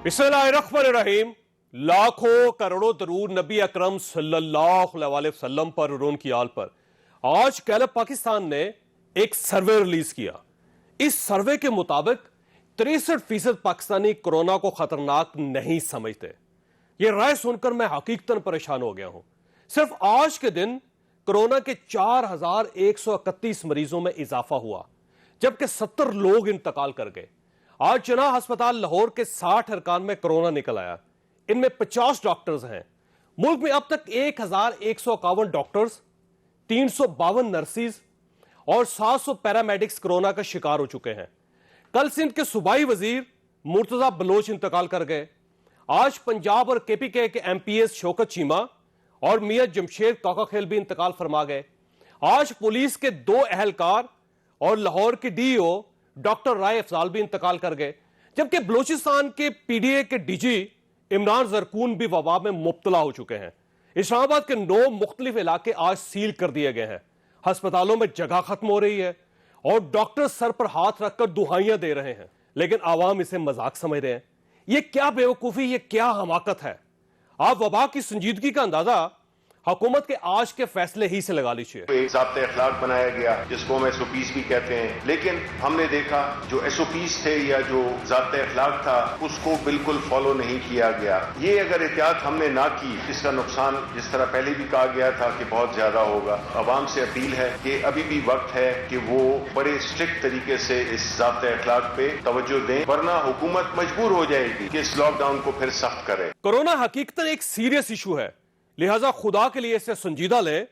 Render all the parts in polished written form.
बिस्मिल्लाहिर्रहमानिर्रहीम। लाखों करोड़ों दरूद नबी अकरम सल्लल्लाहु अलैहि वसल्लम पर और उनकी आल पर। आज गैलप पाकिस्तान ने एक सर्वे रिलीज किया। इस सर्वे के मुताबिक 63% पाकिस्तानी कोरोना को खतरनाक नहीं समझते। यह राय सुनकर मैं हकीकतन परेशान हो गया हूं। सिर्फ आज के दिन कोरोना के 4131 मरीजों में इजाफा हुआ, जबकि 70 लोग इंतकाल कर गए। आज जनाह अस्पताल लाहौर के 60 अरकान में कोरोना निकल आया। इनमें 50 डॉक्टर्स हैं। मुल्क में अब तक 1151 डॉक्टर्स, 352 नर्सिस और 700 पैरामेडिक्स कोरोना का शिकार हो चुके हैं। कल सिंध के सूबाई वजीर मुर्तजा बलोच इंतकाल कर गए। आज पंजाब और केपीके के एमपीएस शौकत चीमा और मियां जमशेद काकाखेल भी इंतकाल फरमा गए। आज पुलिस के 2 अहलकार और लाहौर के डीओ डॉक्टर राय अफजाल भी इंतकाल कर गए, जबकि बलूचिस्तान के पीडीए के डीजी इमरान जरकून भी वबा में मुब्तला हो चुके हैं। इस्लामाबाद के 9 मुख्तलिफ इलाके आज सील कर दिए गए हैं। अस्पतालों में जगह खत्म हो रही है और डॉक्टर सर पर हाथ रखकर दुहाइयां दे रहे हैं, लेकिन आवाम इसे मजाक समझ रहे हैं। यह क्या बेवकूफी, यह क्या हमाकत है। आप वबा की संजीदगी का अंदाजा हुकूमत के आज के फैसले ही से लगा लीजिए। एक ज़ाब्ते अखलाक बनाया गया जिसको हम एसओपीज भी कहते हैं, लेकिन हमने देखा जो एसओपीज थे या जो ज़ाब्ते अखलाक था उसको बिल्कुल फॉलो नहीं किया गया। ये अगर एहतियात हमने ना की, इसका नुकसान जिस तरह पहले भी कहा गया था कि बहुत ज्यादा होगा। अवाम से अपील है कि अभी भी वक्त है कि वो बड़े स्ट्रिक्ट तरीके से इस ज़ाब्ते अखलाक पे तवज्जो दें, वरना हुकूमत मजबूर हो जाएगी कि इस लॉकडाउन को फिर सख्त करे। कोरोना हकीकतन एक सीरियस इशू है, लिहाजा खुदा के लिए इसे संजीदा लें,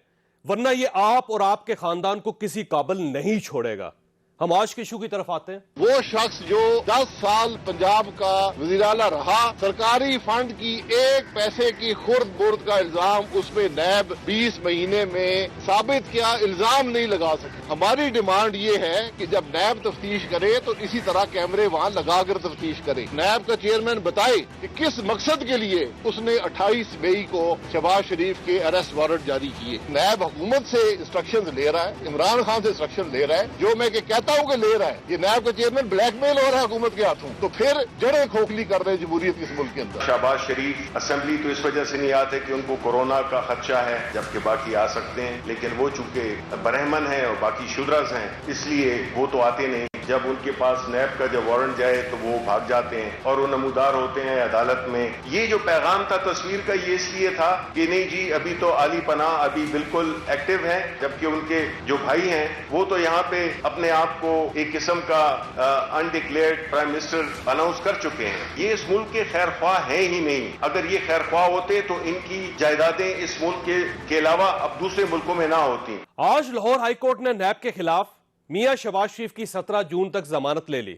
वरना ये आप और आपके खानदान को किसी काबिल नहीं छोड़ेगा। हम आज के इशू की तरफ आते हैं। वो शख्स जो 10 साल पंजाब का वज़ीर आला रहा, सरकारी फंड की एक पैसे की खुर्द बुर्द का इल्जाम उसमें नैब 20 महीने में साबित किया, इल्जाम नहीं लगा सके। हमारी डिमांड ये है कि जब नैब तफ्तीश करे तो इसी तरह कैमरे वहाँ लगाकर तफ्तीश करे। नैब का चेयरमैन बताए कि किस मकसद के लिए उसने 28 मई को शहबाज शरीफ के अरेस्ट वारंट जारी किए। नैब हुकूमत से इंस्ट्रक्शन ले रहा है, इमरान खान से इंस्ट्रक्शन ले रहा है, जो मैं कहता हूं कि ले रहा है। ये नैब का चेयरमैन ब्लैकमेल हो रहा है हुकूमत के हाथों, तो फिर जड़ें खोखली कर रहे हैं जमहूरियत इस मुल्क के अंदर। शहबाज शरीफ असेंबली तो इस वजह से नहीं आते कि उनको कोरोना का खदशा है, जबकि बाकी आ सकते हैं, लेकिन वो चूंकि बरहमन है और बाकी शुद्रस हैं, इसलिए वो तो आते नहीं। जब उनके पास नैब का जब वारंट जाए तो वो भाग जाते हैं और वो नमूदार होते हैं अदालत में। ये जो पैगाम था तस्वीर का, ये इसलिए था कि नहीं जी अभी तो आली पनाह अभी बिल्कुल एक्टिव है, जबकि उनके जो भाई हैं वो तो यहाँ पे अपने आप को एक किस्म का अनडिक्लेयर्ड प्राइम मिनिस्टर अनाउंस कर चुके हैं। ये इस मुल्क के खैर ख्वाह है ही नहीं। अगर ये खैर ख्वाह होते तो इनकी जायदादें इस मुल्क के अलावा अब दूसरे मुल्कों में ना होती। आज लाहौर हाईकोर्ट ने नैब के खिलाफ मियां शहबाज शरीफ की 17 जून तक जमानत ले ली।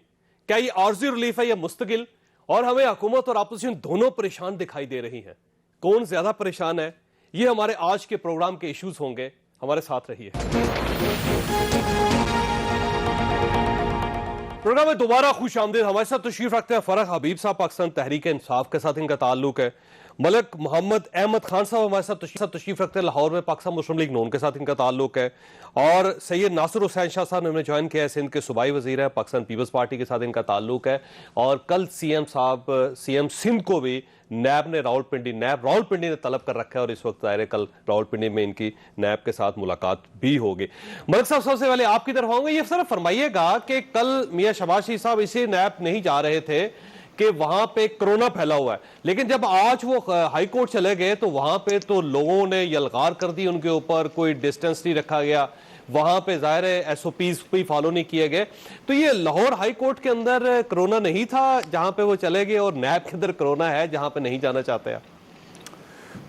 क्या ये आर्जी रिलीफ है या मुस्तकिल? और हमें हुकूमत और अपोजिशन दोनों परेशान दिखाई दे रही हैं। कौन ज्यादा परेशान है, ये हमारे आज के प्रोग्राम के इश्यूज होंगे। हमारे साथ रहिए। प्रोग्राम में दोबारा खुश आमदीद। हमारे साथ तशरीफ रखते हैं फरह हबीब साहब, पाकिस्तान तहरीक इंसाफ के साथ इनका ताल्लुक है। मलिक मोहम्मद अहमद खान साहब हमारे साथ तशरीफ रखते हैं, लाहौर में पाकिस्तान मुस्लिम लीग नून के साथ इनका ताल्लुक है। और सैयद नासिर हुसैन शाह साहब ने ज्वाइन किया है, सिंध के सूबाई वजीर है, पाकिस्तान पीपल्स पार्टी के साथ इनका ताल्लुक है। और कल सीएम सिंध को भी नैब ने रावलपिंडी ने तलब कर रखा है और इस वक्त ज़ाहिर है कल रावलपिंडी में इनकी नैब के साथ मुलाकात भी होगी। मलिक साहब, सबसे पहले आपकी तरफ आऊंगा, ये सर फरमाइएगा कि कल मियां शहबाज शरीफ साहब इसी नैब नहीं जा रहे थे कि वहां पे कोरोना फैला हुआ है, लेकिन जब आज वो हाई कोर्ट चले गए तो वहां पे तो लोगों ने यलगार कर दी उनके ऊपर, कोई डिस्टेंस नहीं रखा गया, वहां पे जाहिर है एसओपीज भी फॉलो नहीं किए गए। तो ये लाहौर हाई कोर्ट के अंदर कोरोना नहीं था जहां पे वो चले गए और नैब के अंदर कोरोना है जहां पे नहीं जाना चाहते आप?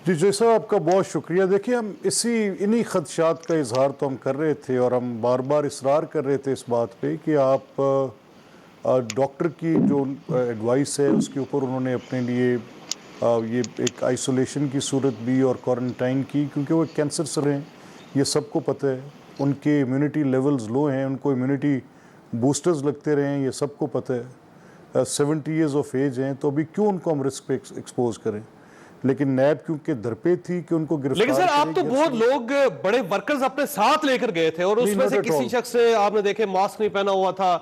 जी जैसा आपका बहुत शुक्रिया। देखिए, हम इन्हीं खदशात का इजहार तो हम कर रहे थे और हम बार बार इसरार कर रहे थे इस बात पे कि आप डॉक्टर की जो एडवाइस है उसके ऊपर उन्होंने अपने लिए ये एक आइसोलेशन की सूरत भी और क्वारंटाइन की, क्योंकि वो कैंसर से हैं, ये सबको पता है। उनके इम्यूनिटी लेवल्स लो हैं, उनको इम्यूनिटी बूस्टर्स लगते रहे हैं, ये सबको पता है। 70 ईयर्स ऑफ एज हैं, तो अभी क्यों उनको हम रिस्क पे एक्सपोज करें। लेकिन नैब क्योंकि दर पे थी कि उनको गिरफ्तार। लेकिन सर आप तो बहुत लोग बड़े वर्कर्स अपने साथ लेकर गए थे और उसमें से किसी शख्स से आपने देखे मास्क नहीं पहना हुआ था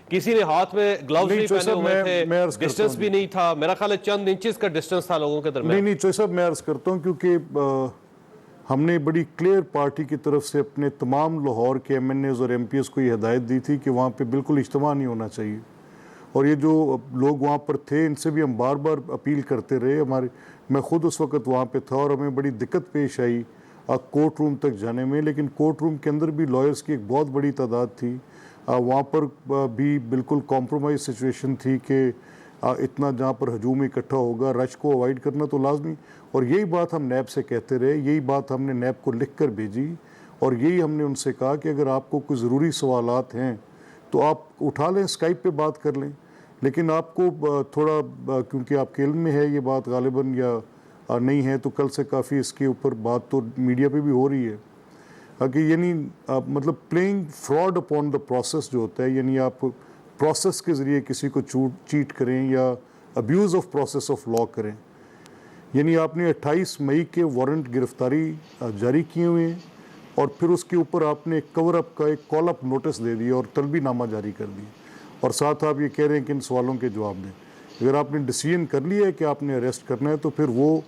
किसी ने हाथ में ग्लव्स नहीं, नहीं चौधरी पहने साहब, हुए मैं अर्ज थे, करता डिस्टेंस हूं भी नहीं था, मेरा ख्याल है चंद इंचेस का डिस्टेंस था लोगों के दरमियान। नहीं चौधरी साहब, मैं अर्ज करता हूँ क्योंकि हमने बड़ी क्लियर पार्टी की तरफ से अपने तमाम लाहौर के एमएनएज और एमपीएस को ये हिदायत दी थी कि वहाँ पे बिल्कुल इज्तिमा नहीं होना चाहिए। और ये जो लोग वहाँ पर थे इनसे भी हम बार बार अपील करते रहे। मैं ख़ुद उस वक़्त वहाँ पे था और हमें बड़ी दिक्कत पेश आई कोर्ट रूम तक जाने में, लेकिन कोर्ट रूम के अंदर भी लॉयर्स की एक बहुत बड़ी तादाद थी। वहाँ पर भी बिल्कुल कॉम्प्रोमाइज़ सिचुएशन थी कि इतना जहाँ पर हजूम इकट्ठा होगा, रश को अवॉइड करना तो लाजमी। और यही बात हम नैब से कहते रहे, यही बात हमने नैब को लिख कर भेजी और यही हमने उनसे कहा कि अगर आपको कोई ज़रूरी सवालात हैं तो आप उठा लें, स्काइप पे बात कर लें, लेकिन आपको थोड़ा क्योंकि आपके इल्म में है ये बात गालिबन या नहीं है, तो कल से काफ़ी इसके ऊपर बात तो मीडिया पे भी हो रही है कि यानी मतलब playing fraud upon the process जो होता है, यानी आप प्रोसेस के ज़रिए किसी को चीट करें या abuse of process of law करें। यानी आपने 28 मई के वारंट गिरफ्तारी जारी किए हुए हैं और फिर उसके ऊपर आपने एक कवर अप का एक कॉल अप नोटिस दे दिया और तलबीनामा जारी कर दिया और साथ आप ये कह रहे हैं कि इन सवालों के जवाब दें। अगर आपने डिसीजन कर लिया है कि आपने अरेस्ट करना है तो फिर वो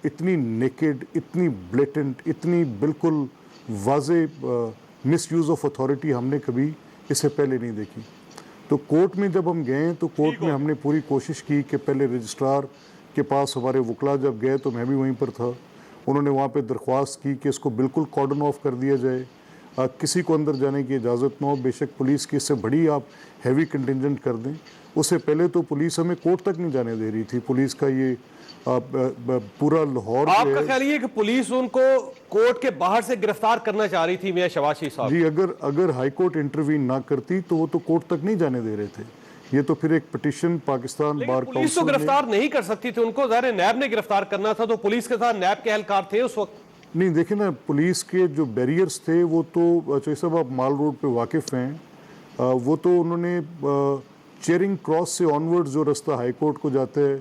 इतनी नेकेड, इतनी ब्लेटेंट, इतनी बिल्कुल वाज़े मिसयूज़ ऑफ अथॉरिटी हमने कभी इससे पहले नहीं देखी। तो कोर्ट में जब हम गए तो कोर्ट में हमने पूरी कोशिश की कि पहले रजिस्ट्रार के पास हमारे वकला जब गए तो मैं भी वहीं पर था, उन्होंने वहाँ पे दरख्वास्त की कि इसको बिल्कुल कॉर्डन ऑफ कर दिया जाए, किसी को अंदर जाने की इजाज़त ना हो, बेशक पुलिस की इससे बड़ी आप हैवी कंटिंजेंट कर दें। उससे पहले तो पुलिस हमें कोर्ट तक नहीं जाने दे रही थी। पुलिस का ये पूरा लाहौर, आपका ख्याल ये कि पुलिस उनको कोर्ट के बाहर से गिरफ्तार करना चाह रही थी मियां शहबाज शरीफ साहब? जी, अगर हाई कोर्ट इंटरवीन ना करती तो वो तो कोर्ट तक नहीं जाने दे रहे थे। ये तो फिर एक petition Pakistan bar council police तो गिरफ्तार नहीं कर सकती थी उनको, ज़ाहिर है नैब ने गिरफ्तार करना था, तो पुलिस के साथ नैब के एहलकार थे उस वक्त। नहीं, देखें ना, पुलिस के जो बैरियर्स थे वो तो चौधरी साहब आप माल रोड पे वाकिफ़ हैं, वो तो उन्होंने चेरिंग क्रॉस से ऑनवर्ड्स जो रास्ता हाई कोर्ट को जाता है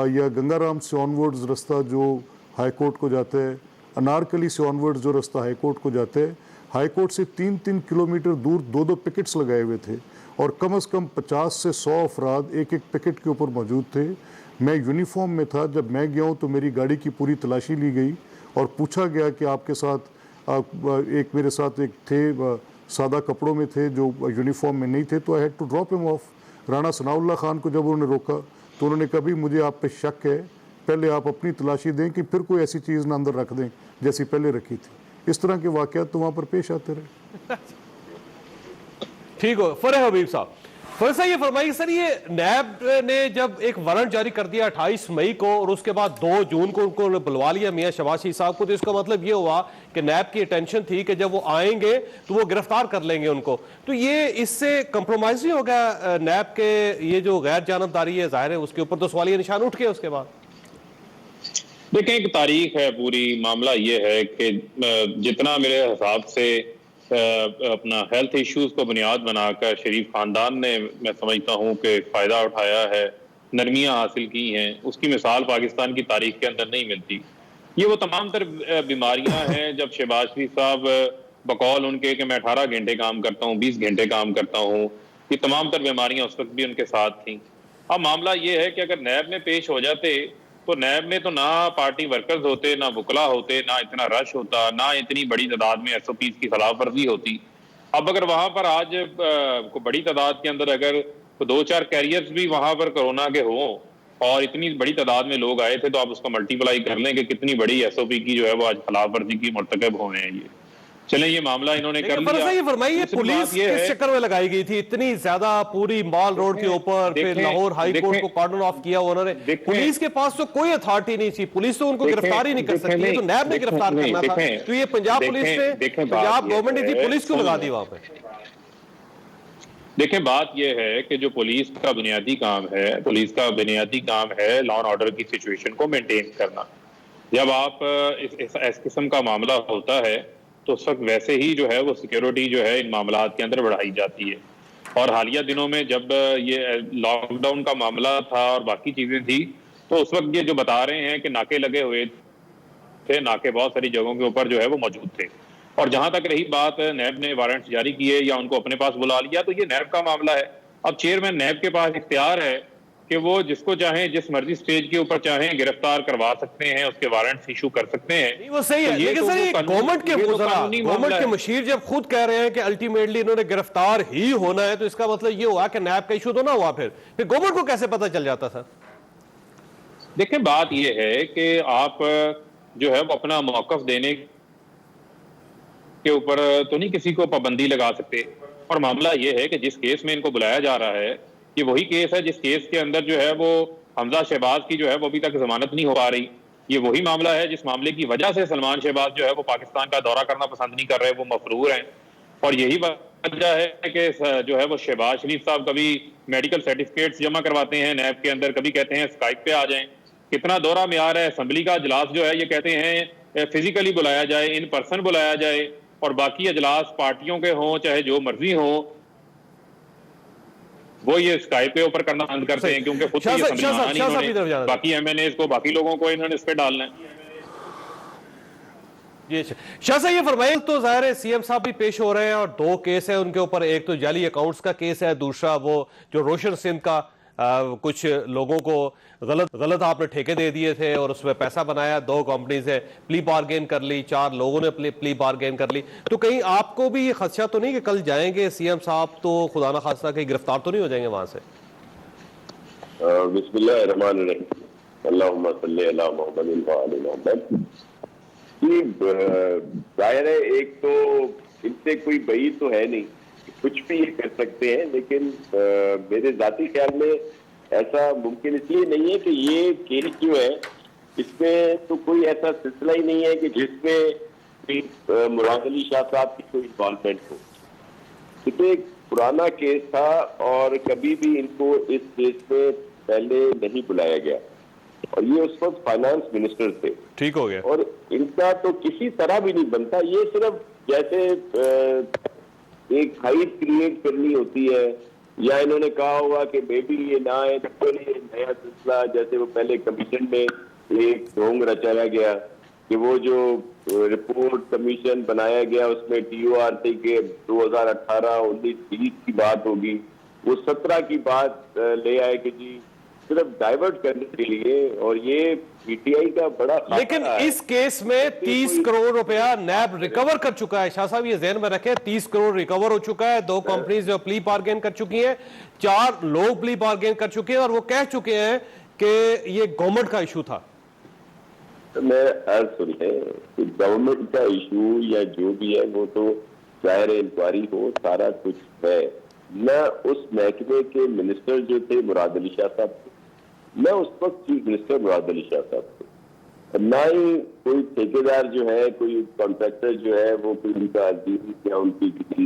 या गंगाराम से ऑनवर्ड्स रास्ता जो हाई कोर्ट को जाता है, अनारकली से ऑनवर्ड्स जो रास्ता हाई कोर्ट को जाता है, हाई कोर्ट से 3-3 किलोमीटर दूर 2-2 पिकेट्स लगाए हुए थे और कम से कम 50 से 100 अफराद एक एक पिकेट के ऊपर मौजूद थे। मैं यूनिफॉर्म में था, जब मैं गया हूँ तो मेरी गाड़ी की पूरी तलाशी ली गई और पूछा गया कि आपके साथ एक मेरे साथ एक थे सादा कपड़ों में थे जो यूनिफॉर्म में नहीं थे, तो I had to drop him off. Rana Sanaullah Khan को जब उन्होंने रोका तो उन्होंने कहा भी मुझे आप पे शक है, पहले आप अपनी तलाशी दें कि फिर कोई ऐसी चीज़ ना अंदर रख दें जैसी पहले रखी थी। इस तरह के वाक़यात तो वहाँ पर पेश आते रहे। ठीक हो फरह हबीब साहब, फरसा ये फरमाइए सर, ये नैब ने जब एक वारंट जारी कर दिया 28 मई को और उसके बाद 2 जून को उनको बुलवा लिया मियां शहबाज शरीफ साहब को, तो इसका मतलब ये हुआ कि नैब की अटेंशन थी कि जब वो आएंगे तो वो गिरफ्तार कर लेंगे उनको। तो ये इससे कंप्रोमाइज नहीं हो गया नैब के ये जो गैर जानबदारी है, जाहिर है उसके ऊपर तो सवालिया निशान उठ गया उसके बाद। देखें, एक तारीख है पूरी, मामला ये है कि जितना मेरे हिसाब से अपना हेल्थ इश्यूज को बुनियाद बनाकर शरीफ खानदान ने, मैं समझता हूँ कि फ़ायदा उठाया है, नरमियाँ हासिल की हैं, उसकी मिसाल पाकिस्तान की तारीख के अंदर नहीं मिलती। ये वो तमाम तर बीमारियाँ हैं, जब शहबाज शरीफ साहब बकौल उनके कि मैं 18 घंटे काम करता हूँ, 20 घंटे काम करता हूँ, ये तमाम तर बीमारियाँ उस वक्त भी उनके साथ थी। अब मामला ये है कि अगर नैब में पेश हो जाते तो नैब में तो ना पार्टी वर्कर्स होते, ना वकला होते, ना इतना रश होता, ना इतनी बड़ी तादाद में SOPs की खिलाफ वर्जी होती। अब अगर वहां पर आज को बड़ी तादाद के अंदर अगर 2-4 कैरियर्स भी वहां पर कोरोना के हों और इतनी बड़ी तादाद में लोग आए थे, तो आप उसको मल्टीप्लाई कर लें कि कितनी बड़ी SOP की जो है वो आज खिलाफ वर्जी की मुर्तकब हुए हैं। ये चलें, ये मामला इन्होंने कर लिया। ये फरमाइए पुलिस किस चक्कर में लगाई गई थी इतनी ज्यादा पूरी मॉल रोड के ऊपर, फिर लाहौर हाई कोर्ट को कॉर्डन ऑफ किया उन्होंने। पुलिस के पास तो कोई अथॉरिटी नहीं थी, पुलिस तो उनको गिरफ्तार ही नहीं कर सकती, तो नैब ने गिरफ्तार करना था। तो ये पंजाब पुलिस ने, पंजाब गवर्नमेंट ने पुलिस क्यों लगा दी वहां पे? देखें, बात यह है कि जो पुलिस का बुनियादी काम है, पुलिस का बुनियादी काम है लॉ एंड ऑर्डर की सिचुएशन को मेंटेन करना। जब आप इस किस्म का मामला होता है तो उस वक्त वैसे ही जो है वो सिक्योरिटी जो है इन मामलात के अंदर बढ़ाई जाती है। और हालिया दिनों में जब ये लॉकडाउन का मामला था और बाकी चीजें थी, तो उस वक्त ये जो बता रहे हैं कि नाके लगे हुए थे, नाके बहुत सारी जगहों के ऊपर जो है वो मौजूद थे। और जहां तक रही बात नैब ने वारंट जारी किए या उनको अपने पास बुला लिया, तो ये नैब का मामला है। अब चेयरमैन नैब के पास इख्तियार है कि वो जिसको चाहें जिस मर्जी स्टेज के ऊपर चाहें गिरफ्तार करवा सकते हैं, उसके वारंट इशू कर सकते हैं। नहीं, वो सही है, लेकिन सर ये गवर्नमेंट के गवर्नमेंट के मशीर जब खुद कह रहे हैं कि अल्टीमेटली इन्होंने गिरफ्तार ही होना है, तो इसका मतलब ये हुआ कि नैब का इशू तो ना हुआ, फिर गवर्नमेंट को कैसे पता चल जाता सर? देखिए, बात यह है कि आप जो है वो अपना मौकफ देने के ऊपर तो नहीं किसी को पाबंदी लगा सकते। और मामला यह है कि जिस केस में इनको बुलाया जा रहा है, ये वही केस है जिस केस के अंदर जो है वो हमजा शहबाज की जो है वो अभी तक जमानत नहीं हो पा रही। ये वही मामला है जिस मामले की वजह से सलमान शहबाज जो है वो पाकिस्तान का दौरा करना पसंद नहीं कर रहे, वो मफरूर हैं। और यही वजह है कि जो है वो शहबाज शरीफ साहब कभी मेडिकल सर्टिफिकेट्स जमा करवाते हैं नैब के अंदर, कभी कहते हैं स्काइप पे आ जाएं। कितना दौरा में आ रहा है, असेंबली का अजलास जो है ये कहते हैं फिजिकली बुलाया जाए, इन पर्सन बुलाया जाए, और बाकी अजलास पार्टियों के हों चाहे जो मर्जी हो, वो ये स्काइप के ऊपर करना बंद करते हैं, क्योंकि खुद बाकी एमएनए को, बाकी लोगों को इन्होंने इस पे डालना है। जी शाह साहब, ये फरमाइए, तो जाहिर है सीएम साहब भी पेश हो रहे हैं और दो केस है उनके ऊपर, एक तो जाली अकाउंट्स का केस है, दूसरा वो जो रोशन सिंह का कुछ लोगों को गलत आपने ठेके दे दिए थे और उसमें पैसा बनाया, दो कंपनी से प्ली बार्गेन कर ली, 4 लोगों ने प्ली बार्गेन कर ली। तो कहीं आपको भी ये खदशा तो नहीं कि कल जाएंगे सीएम साहब तो खुदा ना खास्ता कहीं गिरफ्तार तो नहीं हो जाएंगे वहां से? बिस्मिल्लाहिर्रहमानिर्रहीम, अल्लाहुम्मा सल्ली अला मुहम्मद व आलि मुहम्मद। जाहिर है, एक तो इनसे कोई बई तो है नहीं, कुछ भी ये कर सकते हैं, लेकिन मेरे जाती ख्याल में ऐसा मुमकिन इसलिए नहीं है कि ये केस जो है इसमें तो कोई ऐसा सिलसिला ही नहीं है कि जिसमें मुराद अली शाह साहब की कोई इन्वॉल्वमेंट हो। तो एक पुराना केस था और कभी भी इनको इस केस में पहले नहीं बुलाया गया, और ये उस वक्त फाइनेंस मिनिस्टर थे। ठीक हो गया। और इनका तो किसी तरह भी नहीं बनता, ये सिर्फ जैसे एक हाइप क्रिएट करनी होती है, या इन्होंने कहा होगा कि बेबी ये ना है तो ये नया सिलसिला, जैसे वो पहले कमीशन में एक ढोंग रचाया गया कि वो जो रिपोर्ट कमीशन बनाया गया उसमें टीओआरटी के 2018, 19, 20 की बात होगी, वो 17 की बात ले आए कि जी सिर्फ डाइवर्ट करने के लिए, और ये पीटीआई का बड़ा। लेकिन इस केस में 30 करोड़ रुपया नैब रिकवर कर चुका है। शाह साहब ये ज़हन में रखें, 30 करोड़ रिकवर हो चुका है, 2 कंपनीज जो प्ली बार्गेन कर चुकी हैं, 4 लोग प्ली बार्गेन कर चुके हैं, और वो कह चुके हैं कि ये गवर्नमेंट का इशू था। मैं अर्ज सुनते हैं, गवर्नमेंट का इशू या जो भी है वो तो जाहिर इंक्वायरी हो, सारा कुछ है। मैं उस महकमे के मिनिस्टर जो थे मुराद अली शाह साहब, मैं उस वक्त चीफ मिनिस्टर मुराद अली शाह साहब थे, ना ही कोई ठेकेदार जो है, कोई कॉन्ट्रैक्टर जो है वो कोई उनका अजीज या उनकी किसी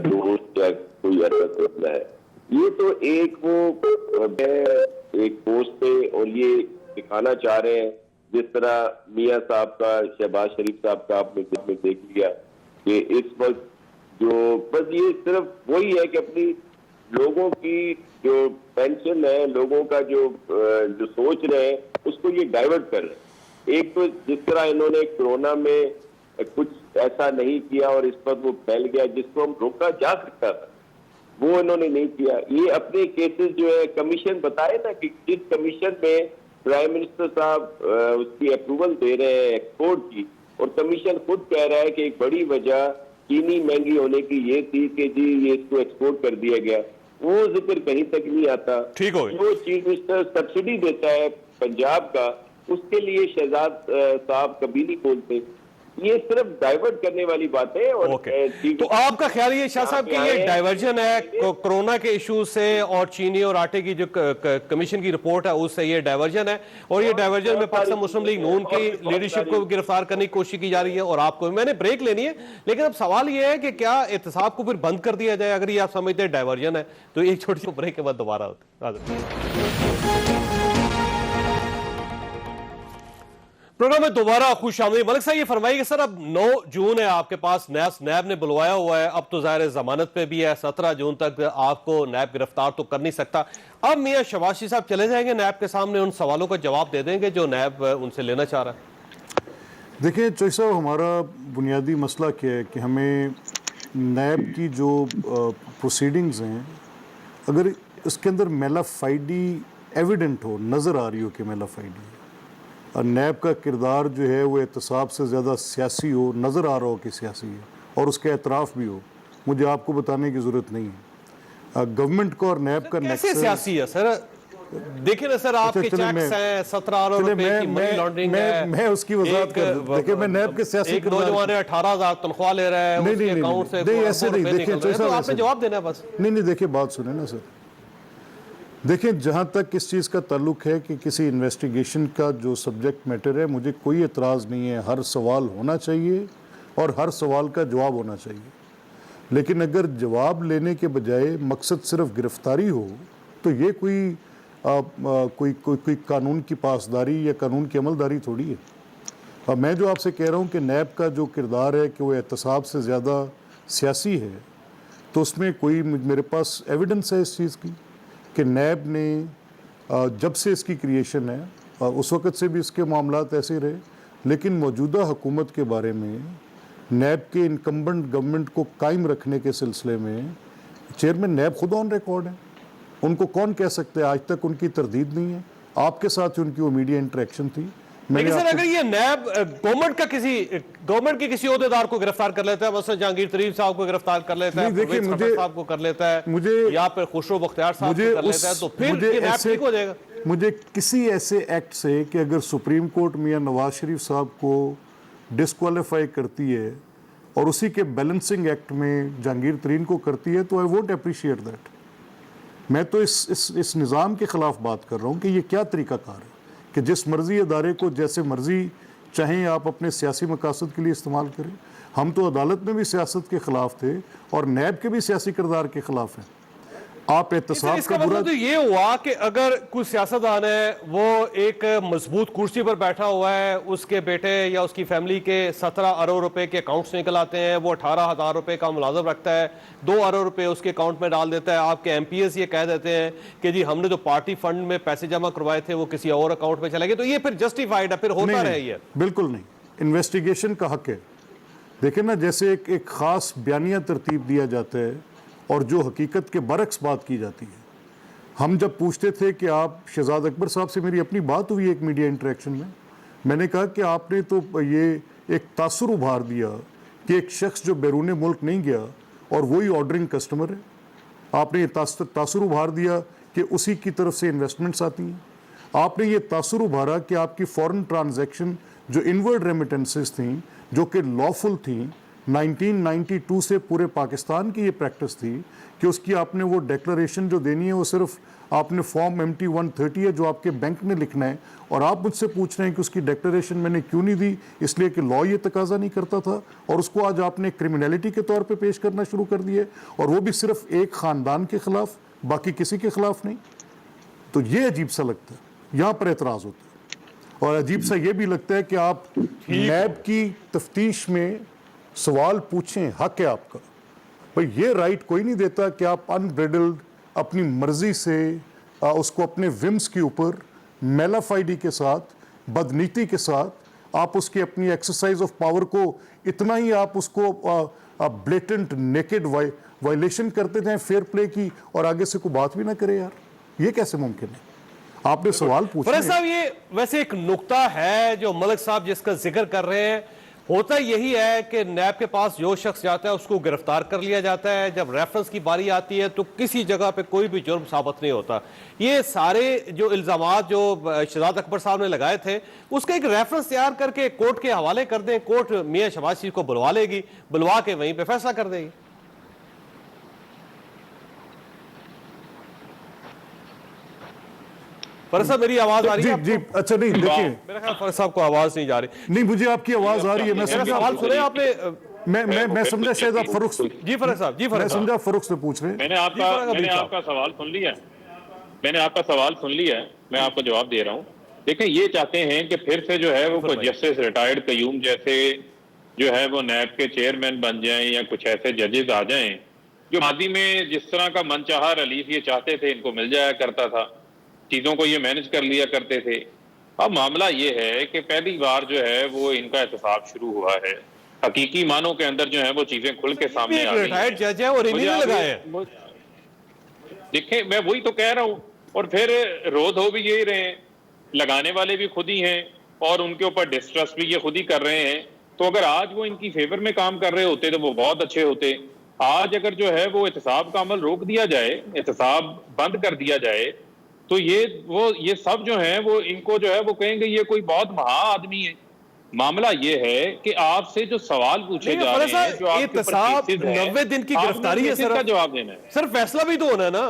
दोस्त या कोई ऐसा मसला है। ये तो एक वो एक पोस्ट पे, और ये दिखाना चाह रहे हैं जिस तरह मियां साहब का, शहबाज शरीफ साहब का आपने देख लिया कि इस वक्त जो बस ये सिर्फ वही है कि अपनी लोगों की जो पेंशन है, लोगों का जो सोच रहे हैं उसको ये डाइवर्ट कर रहे हैं। एक तो जिस तरह इन्होंने कोरोना में कुछ ऐसा नहीं किया और इस पर वो फैल गया जिसको हम रोका जा सकता था, वो इन्होंने नहीं किया। ये अपने केसेस जो है कमीशन बताए ना कि जिस कमीशन में प्राइम मिनिस्टर साहब उसकी अप्रूवल दे रहे हैं एक्सपोर्ट की, और कमीशन खुद कह रहा है कि एक बड़ी वजह चीनी महंगी होने की ये थी कि जी ये इसको एक्सपोर्ट कर दिया गया, वो जिक्र कहीं तक नहीं आता। ठीक हो जो चीफ मिनिस्टर सब्सिडी देता है पंजाब का, उसके लिए शहजाद साहब कभी नहीं बोलते। ये सिर्फ डाइवर्ट करने वाली बात है। और तो आपका ख्याल ये शाह साहब कि ये डाइवर्जन है कोरोना के इशू से और चीनी और आटे की जो कमीशन की रिपोर्ट है उससे, ये डाइवर्जन है, और ये डाइवर्जन में पाकिस्तान मुस्लिम लीग नून की लीडरशिप को गिरफ्तार करने की कोशिश की जा रही है, और आपको मैंने ब्रेक लेनी है, लेकिन अब सवाल ये है कि क्या एहतसाब को फिर बंद कर दिया जाए अगर ये आप समझते हैं डाइवर्जन है? तो एक छोटी सी ब्रेक के बाद दोबारा होते प्रोग्राम में दोबारा खुश आमदीद। मलिक साहब ये फरमाइए सर, अब 9 जून है आपके पास, नैब ने बुलवाया हुआ है, अब तो ज़ाहिर जमानत पे भी है, 17 जून तक आपको नैब गिरफ्तार तो कर नहीं सकता। अब मियां शहबाज साहब चले जाएंगे नैब के सामने, उन सवालों का जवाब दे देंगे जो नैब उनसे लेना चाह रहा है? देखिए चौधरी साहब, हमारा बुनियादी मसला क्या है कि हमें नैब की जो प्रोसीडिंग्स हैं, अगर इसके अंदर मेलाफाइडी एविडेंट हो, नज़र आ रही हो कि मेलाफाइडी है, और नैब का किरदार जो है वो एहतसाब से ज़्यादा सियासी हो, नज़र आ रहा हो कि सियासी है, और उसका एतराफ़ भी हो, मुझे आपको बताने की ज़रूरत नहीं है। गवर्नमेंट का और नैब का कैसे नेक्सस सियासी है सर? देखिए ना सर, आपके चलिए चेक्स हैं 17 अरब चलिए रुपए की मनी लॉन्ड्रिंग है। मैं उसकी वजाहत कर दूं। देखिए मैं नैब के सियासी एक नौजवान 18,000 तनख्वाह ले रहा है, नहीं, उसके नहीं, अकाउंट से नहीं, ऐसे नहीं, देखिए, निकल रहे हैं, तो साहब, आपने ऐसे जवाब देना है बस। नहीं, देखिए बात सुने ना सर। देखिए जहाँ तक इस चीज़ का ताल्लुक है कि किसी इन्वेस्टिगेशन का जो सब्जेक्ट मैटर है, मुझे कोई एतराज़ नहीं है, हर सवाल होना चाहिए और हर सवाल का जवाब होना चाहिए। लेकिन अगर जवाब लेने के बजाय मकसद सिर्फ गिरफ्तारी हो तो ये कोई कानून की पासदारी या कानून की अमलदारी थोड़ी है। अब मैं जो आपसे कह रहा हूँ कि नैब का जो किरदार है कि वो एहतसाब से ज़्यादा सियासी है, तो उसमें कोई मेरे पास एविडेंस है इस चीज़ की कि नैब ने जब से इसकी क्रिएशन है उस वक़्त से भी इसके मामलात ऐसे रहे, लेकिन मौजूदा हुकूमत के बारे में नैब के इनकम्बेंट गवर्नमेंट को कायम रखने के सिलसिले में चेयरमैन नैब खुद ऑन रिकॉर्ड है। उनको कौन कह सकते हैं, आज तक उनकी तरदीद नहीं है। आपके साथ ही उनकी वो मीडिया इंटरेक्शन थी। लेकिन सर अगर ये नैब गवर्नमेंट के किसी ओहदेदार को गिरफ्तार कर लेता है, बस जहांगीर तरीफ साहब को गिरफ्तार कर लेता है, देखिए परवेज साहब को कर लेता है, या फिर खुशरो बख्तियार साहब को कर लेता है, तो फिर ये नैब ठीक हो जाएगा। मुझे किसी ऐसे एक्ट से कि अगर सुप्रीम कोर्ट मियां नवाज शरीफ साहब को डिस्क्वालीफाई करती है और उसी के बैलेंसिंग एक्ट में जहांगीर तरीन को करती है, तो आई वोंट अप्रिशिएट दैट। मैं तो इस निज़ाम के ख़िलाफ़ बात कर रहा हूँ कि ये क्या तरीक़ाकार है कि जिस मर्ज़ी अदारे को जैसे मर्ज़ी चाहें आप अपने सियासी मकासद के लिए इस्तेमाल करें। हम तो अदालत में भी सियासत के ख़िलाफ़ थे और नैब के भी सियासी किरदार के ख़िलाफ़ हैं। आप एहतसाब इसका का बुरा मतलब तो ये हुआ कि अगर कोई सियासतदान है, वो एक मजबूत कुर्सी पर बैठा हुआ है, उसके बेटे या उसकी फैमिली के 17 अरब रुपए के अकाउंट्स निकल आते हैं, वो 18,000 रुपए का मुलाजम रखता है, 2 अरब रुपए उसके अकाउंट में डाल देता है, आपके एमपीएस ये कह देते हैं कि जी हमने जो पार्टी फंड में पैसे जमा करवाए थे वो किसी और अकाउंट में चले गए, तो ये फिर जस्टिफाइड है, फिर होता रहे ये? बिल्कुल नहीं, इन्वेस्टिगेशन का हक है। देखिए ना, जैसे एक ख़ास बयानिया तरतीब दिया जाता है और जो हकीकत के बरक्स बात की जाती है। हम जब पूछते थे कि आप, शहजाद अकबर साहब से मेरी अपनी बात हुई एक मीडिया इंटरेक्शन में, मैंने कहा कि आपने तो ये एक तासुर उभार दिया कि एक शख्स जो बैरून मुल्क नहीं गया और वही ऑर्डरिंग कस्टमर है। आपने ये तासुर उभार दिया कि उसी की तरफ से इन्वेस्टमेंट्स आती हैं। आपने ये तासुर उभारा कि आपकी फॉरेन ट्रांजैक्शन जो इनवर्ड रेमिटेंसेस थी, जो कि लॉफुल थी, 1992 से पूरे पाकिस्तान की ये प्रैक्टिस थी कि उसकी आपने वो डिक्लेरेशन जो देनी है वो सिर्फ आपने फॉर्म MT 130 है जो आपके बैंक में लिखना है, और आप मुझसे पूछ रहे हैं कि उसकी डिक्लेरेशन मैंने क्यों नहीं दी, इसलिए कि लॉ ये तकाजा नहीं करता था, और उसको आज आपने क्रिमिनलिटी के तौर पे पेश करना शुरू कर दिया, और वो भी सिर्फ एक ख़ानदान के ख़िलाफ़, बाकी किसी के ख़िलाफ़ नहीं। तो ये अजीब सा लगता है, यहाँ पर एतराज़ होता है। और अजीब सा ये भी लगता है कि आप नैब की तफ्तीश में सवाल पूछें, हक है आपका। भाई ये राइट कोई नहीं देता कि आप अनब्रिडल्ड अपनी मर्जी से उसको अपने विम्स के ऊपर मेलाफाइडी के साथ, बदनीति के साथ आप उसकी अपनी एक्सरसाइज ऑफ पावर को इतना ही आप उसको ब्लेटेंट नेकेड वायलेशन करते थे फेयर प्ले की, और आगे से कोई बात भी ना करे। यार ये कैसे मुमकिन है? आपने सवाल पूछा। फरज साहब, ये वैसे एक नुक्ता है जो मलिक साहब जिसका जिक्र कर रहे हैं, होता यही है कि नैब के पास जो शख्स जाता है उसको गिरफ्तार कर लिया जाता है, जब रेफरेंस की बारी आती है तो किसी जगह पे कोई भी जुर्म साबित नहीं होता। ये सारे जो इल्जामात जो शहजाद अकबर साहब ने लगाए थे उसका एक रेफरेंस तैयार करके कोर्ट के हवाले कर दें, कोर्ट मियां शहबाज शरीफ को बुलवा लेगी, बुलवा के वहीं पे फैसला कर देगी। फरज साहब, मेरी आवाज आ रही है? जी, अच्छा नहीं, देखिए मेरा ख्याल फरज साहब को आवाज नहीं जा रही। नहीं, मुझे आपकी आवाज आ रही है। मैं समझा, सवाल सुने आपने? मैं समझा शायद आप फरुख, जी फरज साहब, जी मैं समझा फरुख से पूछ रहे हैं। मैंने आपका सवाल सुन लिया, मैंने आपका सवाल सुन लिया, मैं आपको जवाब दे रहा हूँ। देखिए, ये चाहते हैं कि फिर से जो है वो जस्टिस रिटायर्ड कयूम जैसे जो है वो नैब के चेयरमैन बन जाएं, या कुछ ऐसे जजेस आ जाएं जो मादी में जिस तरह का मनचाहा रिलीफ ये चाहते थे इनको मिल जाया करता था, चीजों को ये मैनेज कर लिया करते थे। अब मामला ये है कि पहली बार जो है वो इनका एहतसाब शुरू हुआ है, हकीकी मानों के अंदर जो है वो चीजें खुल के सामने आ गई हैं। रिटायर्ड जज है और इन्हीं ने लगाए हैं। देखें, मैं वही तो कह रहा हूं, और फिर रोध हो भी यही रहे हैं, लगाने वाले भी खुद ही हैं और उनके ऊपर डिस्ट्रस्ट भी ये खुद ही कर रहे हैं। तो अगर आज वो इनकी फेवर में काम कर रहे होते तो वो बहुत अच्छे होते। आज अगर जो है वो एहतसाब का अमल रोक दिया जाए, एहतसाब बंद कर दिया जाए, तो ये सब जो है वो इनको जो है वो कहेंगे ये कोई बहुत महा आदमी है। मामला ये है कि आपसे जो सवाल पूछे जा रहे हैं, जो आपके ऊपर केसेस हैं, 90 दिन की आपने गिरफ्तारी है केसेस सर, का जवाब देना है। सर फैसला भी तो होना है ना,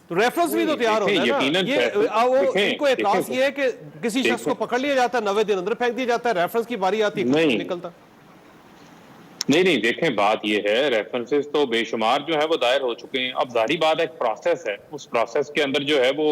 तो रेफरेंस भी तो तैयार होना है ना। इनको एतराज ये है कि किसी शख्स को पकड़ लिया जाता है, 90 दिन अंदर फेंक दिया जाता है, रेफरेंस की बारी आती है, नहीं निकलता। नहीं, देखें, बात ये है, रेफरेंसेस तो बेशुमार जो है वो दायर हो चुके हैं। अब जाहिर बात है, एक प्रोसेस है, उस प्रोसेस के अंदर जो है वो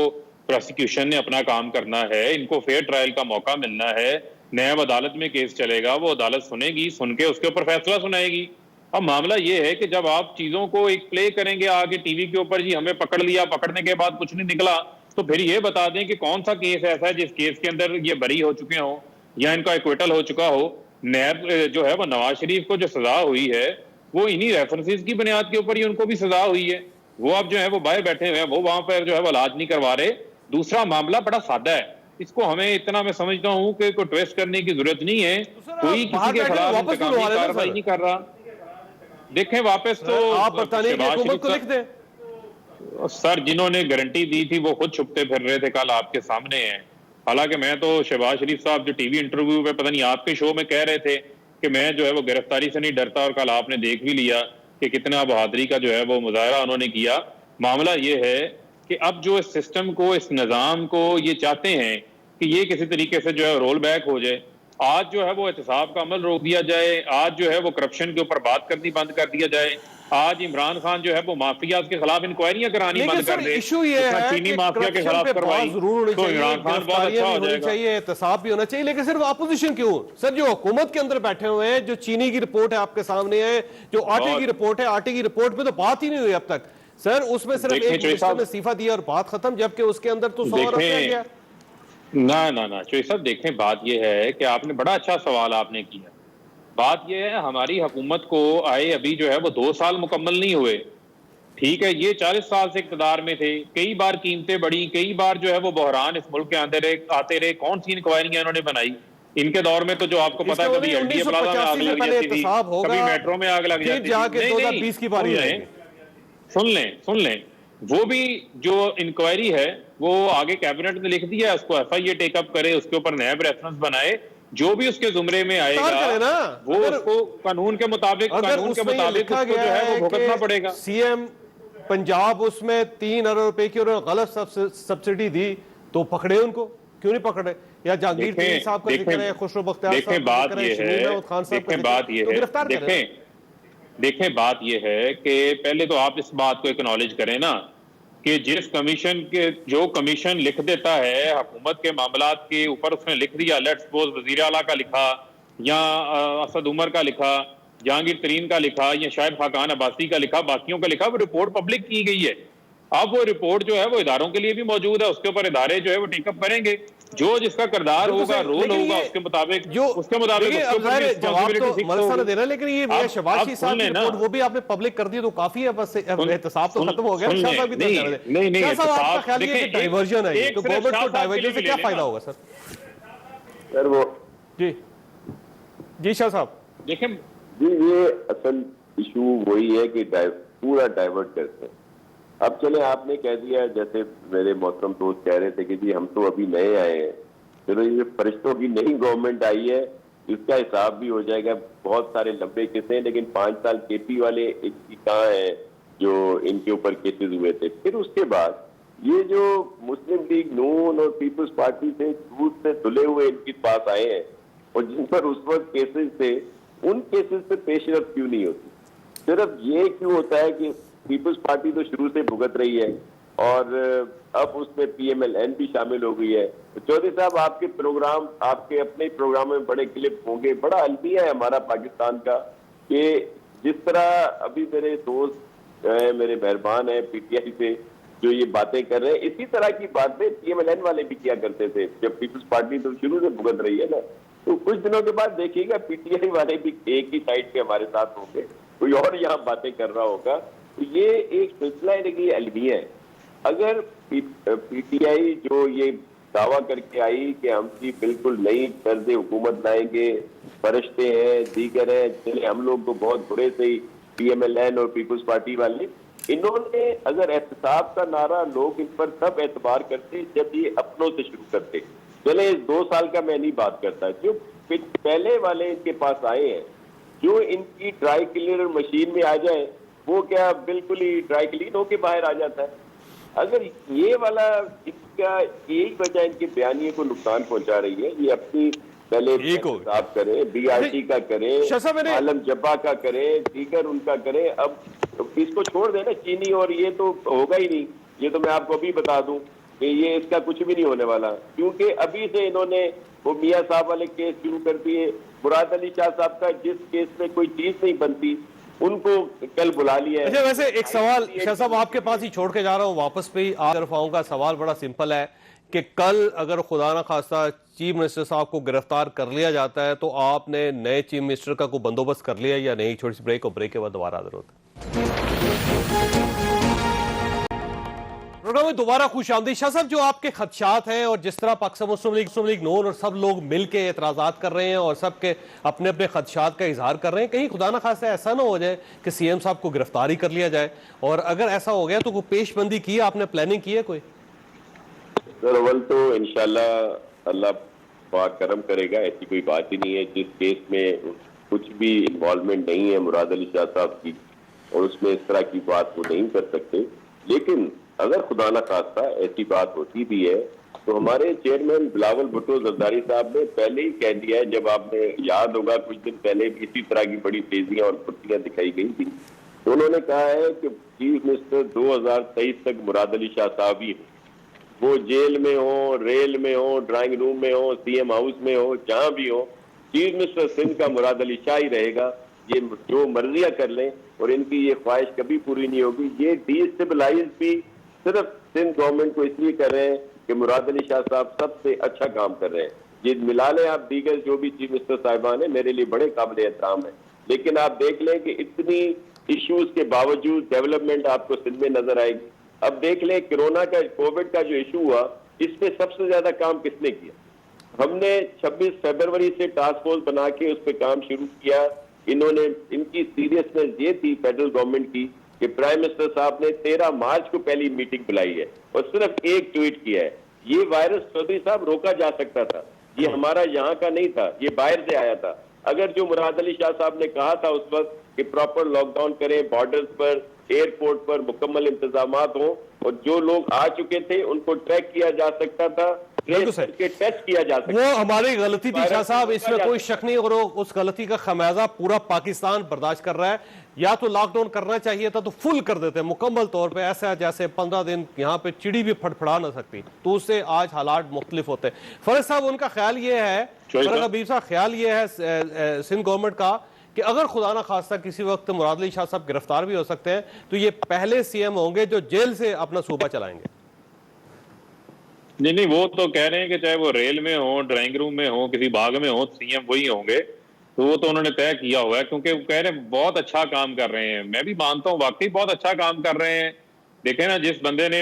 प्रोसिक्यूशन ने अपना काम करना है, इनको फेयर ट्रायल का मौका मिलना है। नैब अदालत में केस चलेगा, वो अदालत सुनेगी, सुन के उसके ऊपर फैसला सुनाएगी। अब मामला ये है कि जब आप चीजों को एक प्ले करेंगे आगे टीवी के ऊपर, जी हमें पकड़ लिया, पकड़ने के बाद कुछ नहीं निकला, तो फिर ये बता दें कि कौन सा केस ऐसा है जिस केस के अंदर ये बरी हो चुके हो या इनका एक्विटल हो चुका हो। नैब जो है वो नवाज शरीफ को जो सजा हुई है वो इन्हीं रेफरेंसेस की बुनियाद के ऊपर ही उनको भी सजा हुई है। वो अब जो है वो बाहर बैठे हुए हैं, वो वहां पर जो है वो इलाज नहीं करवा रहे। दूसरा मामला बड़ा सादा है, इसको हमें इतना मैं समझता हूं कि कोई ट्वेस्ट करने की जरूरत नहीं है। कोई किसी के खिलाफ इंतकामी कार्रवाई नहीं कर रहा। देखें, वापस तो आप बरतानिया की हुकूमत को लिख दें। सर, जिन्होंने गारंटी दी थी वो खुद छुपते फिर रहे थे, कल आपके सामने हैं। हालांकि मैं तो शहबाज शरीफ साहब जो टीवी इंटरव्यू पे पता नहीं आपके शो में कह रहे थे कि मैं जो है वो गिरफ्तारी से नहीं डरता, और कल आपने देख भी लिया कि कितना बहादुरी का जो है वो मुजाहरा उन्होंने किया। मामला ये है कि अब जो इस सिस्टम को, इस निज़ाम को ये चाहते हैं कि ये किसी तरीके से जो है रोल बैक हो जाए। आज जो है वो एहतसाब का अमल रोक दिया जाए, आज जो है वो करप्शन के ऊपर बात करनी बंद कर दिया जाए, आज इमरान खान जो है वो माफिया के खिलाफ इंक्वायरियां करानी बंद कर दे। इशू ये है चीनी माफिया के खिलाफ करवाई तो इमरान खान बहुत अच्छा हो जाएगा। चाहिए, एहतसाब भी होना चाहिए, लेकिन सिर्फ अपोजिशन क्यों? सर, जो हुकूमत के अंदर बैठे हुए हैं, जो चीनी की रिपोर्ट है आपके सामने है, जो आटे की रिपोर्ट है, आटे की रिपोर्ट में तो बात ही नहीं हुई अब तक सर। उसमें सिर्फ एक मिनिस्टर ने इस्तीफा दिया और बात खत्म, जबकि उसके अंदर तो 100 रखा गया। ना चौधरी साहब, देखें, बात यह है कि आपने बड़ा अच्छा सवाल आपने किया। बात यह है, हमारी हुकूमत को आए अभी जो है वो 2 साल मुकम्मल नहीं हुए। ठीक है, ये 40 साल से इक़्तिदार में थे, कई बार कीमतें बढ़ी, कई बार जो है वो बहरान इस मुल्क के अंदर आते रहे। कौन सी इंक्वायरियां इन्होंने बनाई? इनके दौर में तो जो आपको पता है, कभी एलडीए प्लाजा में आग लग जाती थी, कभी मेट्रो में आग लग जाती थी। 2020 की बारी है। सुन लें, वो भी जो इंक्वायरी है वो आगे कैबिनेट ने लिख दिया, उसको एफआईए टेकअप करे, उसके ऊपर नैब रेफरेंस बनाए, जो भी उसके जुमरे में आएगा वो उसको कानून के मुताबिक उसको जो है वो भुगतना पड़ेगा। सीएम पंजाब उसमें 3 अरब रुपए की और गलत सब्सिडी दी, तो पकड़े उनको, क्यों नहीं पकड़े? या जहांगीर तरीन साहब का जिक्र है, खुसरो बख्तियार साहब का जिक्र है, शमीम खान साहब का जिक्र है, तो गिरफ्तार करें। देखें, बात यह है कि पहले तो आप इस बात को एक्नॉलेज करें ना कि जिस कमीशन के जो कमीशन लिख देता है हुकूमत के मामलात के ऊपर, उसने लिख दिया, लेट्स सपोज वजीर आला का लिखा या असद उमर का लिखा, जहांगीर तरीन का लिखा या शायद खाकान अब्बासी का लिखा, बाकियों का लिखा, वो रिपोर्ट पब्लिक की गई है। अब वो रिपोर्ट जो है वो इदारों के लिए भी मौजूद है, उसके ऊपर इदारे जो है वो टेकअप करेंगे, जो जिसका किरदार होगा, रोल होगा, उसके मुताबिक जवाब तो मदरसा ने देना। लेकिन ये शहबाज साहब की रिपोर्ट वो भी आपने पब्लिक कर दी तो काफी है, बस एहतसाब तो खत्म हो गया। शाह साहब की तरफ नहीं, आपका ख्याल है कि डाइवर्जन है, तो गवर्नमेंट को डाइवर्जन से क्या फायदा होगा सर? वो जी शाह साहब, देखें जी, ये असल इशू वही है कि पूरा डाइवर्ट करते हैं। अब चले, आपने कह दिया, जैसे मेरे मोहतरम दोस्त कह रहे थे कि जी हम तो अभी नए आए हैं, चलो ये फरिश्तों की नई गवर्नमेंट आई है, इसका हिसाब भी हो जाएगा। बहुत सारे लंबे केस हैं, लेकिन 5 साल केपी वाले एक कहाँ है जो इनके ऊपर केसेस हुए थे। फिर उसके बाद ये जो मुस्लिम लीग नून और पीपल्स पार्टी से झूठ से धुले हुए इनके पास आए हैं, और जिन पर उस वक्त केसेस थे, उन केसेस पे पेशरफ क्यों नहीं होती? सिर्फ ये क्यों होता है कि पीपल्स पार्टी तो शुरू से भुगत रही है और अब उसमें पीएमएलएन भी शामिल हो गई है। तो चौधरी साहब, आपके प्रोग्राम, आपके अपने प्रोग्राम में बड़े क्लिप होंगे, बड़ा अलमिया है हमारा पाकिस्तान का, कि जिस तरह अभी मेरे दोस्त मेरे मेहरबान है पीटीआई से, जो ये बातें कर रहे हैं। इसी तरह की बातें PMLN वाले भी किया करते थे। जब पीपल्स पार्टी तो शुरू से भुगत रही है ना, तो कुछ दिनों के बाद देखिएगा PTI वाले भी एक ही साइड पे हमारे साथ होंगे, कोई और यहाँ बातें कर रहा होगा। तो ये एक सिलसिला अलमिया है। अगर PTI जो ये दावा करके आई कि हम जी बिल्कुल नई तर्ज हुकूमत लाएंगे, फरिश्ते हैं, दीगर हैं, चले हम लोग तो बहुत बुरे से ही PMLN और पीपल्स पार्टी वाले, इन्होंने अगर एहतसाब का नारा लोग इन पर तब एतबार करते जब ये अपनों से शुरू करते। चले 2 साल का मैं नहीं बात करता, जो पहले वाले इनके पास आए हैं, जो इनकी ड्राई क्लीनर मशीन में आ जाए वो क्या बिल्कुल ही ड्राई क्लीन होके बाहर आ जाता है। अगर ये वाला इसका यही वजह इनके बयानिए को नुकसान पहुंचा रही है, ये अपनी पहले हिसाब करें, BRT का करें, आलम जब्बा का करें, दीगर उनका करें, अब इसको छोड़ देना चीनी और ये तो होगा ही नहीं। ये तो मैं आपको अभी बता दूं कि ये इसका कुछ भी नहीं होने वाला, क्योंकि अभी से इन्होंने वो मियां साहब वाले केस शुरू कर दिए। मुराद अली शाह साहब का जिस केस में कोई चीज नहीं बनती उनको कल बुला लिया है। अच्छा, वैसे एक सवाल शाह साहब आपके पास ही छोड़ के जा रहा हूं, वापस पे ही आ तरफ आऊंगा। सवाल बड़ा सिंपल है कि कल अगर खुदा ना खास्ता चीफ मिनिस्टर साहब को गिरफ्तार कर लिया जाता है तो आपने नए चीफ मिनिस्टर का कोई बंदोबस्त कर लिया या नहीं? छोटी सी ब्रेक और ब्रेक के बाद दोबारा हाजिर होता है। प्रोग्राम में दोबारा खुश आमदीद। शाह साहब, जो आपके खदशात हैं और जिस तरह पाकिस्तान मुस्लिम लीग नून और सब लोग मिलकर एतराज़ात कर रहे हैं और सब के अपने अपने खदशात का इजहार कर रहे हैं, कहीं खुदा ना खास्ता ऐसा ना हो जाए कि CM साहब को गिरफ्तारी कर लिया जाए, और अगर ऐसा हो गया तो कोई पेशबंदी की है, आपने प्लानिंग की है कोई? सर अव्वल तो इंशाल्लाह अल्लाह पाक करम करेगा, ऐसी कोई बात ही नहीं है। जिस केस में कुछ भी इन्वॉल्वमेंट नहीं है मुराद अली शाह साहब की, और उसमें इस तरह की बात वो नहीं कर सकते। लेकिन अगर खुदा ना खास्ता ऐसी बात होती भी है तो हमारे चेयरमैन बिलावल भुट्टो जरदारी साहब ने पहले ही कह दिया है, जब आपने याद होगा कुछ दिन पहले भी इसी तरह की बड़ी तेजियां और फुर्तियां दिखाई गई थी, तो उन्होंने कहा है कि चीफ मिनिस्टर 2023 तक मुराद अली शाह साहब ही, वो जेल में हो, रेल में हो, ड्राइंग रूम में हो, CM हाउस में हो, जहां भी हो, चीफ मिनिस्टर सिंध का मुराद अली शाह ही रहेगा। ये जो मर्जियां कर लें और इनकी ये ख्वाहिश कभी पूरी नहीं होगी। ये डिस्टेबलाइज भी सिर्फ सिंध गवर्नमेंट को इसलिए कर रहे हैं कि मुराद अली शाह साहब सबसे अच्छा काम कर रहे हैं। ये मिला लें आप दीगर जो भी चीफ मिनिस्टर साहिबान है, मेरे लिए बड़े काबिल एहतराम है, लेकिन आप देख लें कि इतनी इश्यूज के बावजूद डेवलपमेंट आपको सिंध में नजर आएगी। अब देख लें कोरोना का, कोविड का जो इशू हुआ, इस पे सबसे ज्यादा काम किसने किया? हमने 26 फरवरी से टास्क फोर्स बना के उस पर काम शुरू किया। इन्होंने, इनकी सीरियसनेस ये थी फेडरल गवर्नमेंट की कि प्राइम मिनिस्टर साहब ने 13 मार्च को पहली मीटिंग बुलाई है और सिर्फ एक ट्वीट किया है। ये वायरस चौधरी साहब रोका जा सकता था, ये हमारा यहाँ का नहीं था, ये बाहर से आया था। अगर जो मुराद अली शाह साहब ने कहा था उस वक्त कि प्रॉपर लॉकडाउन करें, बॉर्डर्स पर, एयरपोर्ट पर मुकम्मल इंतजामात हो, और जो लोग आ चुके थे उनको ट्रैक किया जा सकता था, टेस्ट किया जा सकता। वो हमारी गलती थी शाह साहब, इसमें कोई शक नहीं, और उस गलती का खमियाजा पूरा पाकिस्तान बर्दाश्त कर रहा है। या तो लॉकडाउन करना चाहिए था तो फुल कर देते मुकम्मल तौर पे, ऐसा जैसे 15 दिन यहाँ पे चिड़ी भी फड़फड़ा ना सकती, तो उससे आज हालात मुख्तलिफ होते। फरज साहब, उनका ख्याल ये है, फरज हबीब साहब ख्याल ये है सिंध गवर्नमेंट का कि अगर खुदा ना खास्ता किसी वक्त मुराद अली शाह साहब गिरफ्तार भी हो सकते हैं तो ये पहले CM होंगे जो जेल से अपना सूबा चलाएंगे। नहीं, वो तो कह रहे हैं कि चाहे वो रेल में हो, ड्राइंग रूम में हो, किसी बाग में हो, CM वही होंगे। तो वो तो उन्होंने तय किया हुआ है, क्योंकि वो कह रहे हैं बहुत अच्छा काम कर रहे हैं। मैं भी मानता हूँ वाकई बहुत अच्छा काम कर रहे हैं। देखे ना, जिस बंदे ने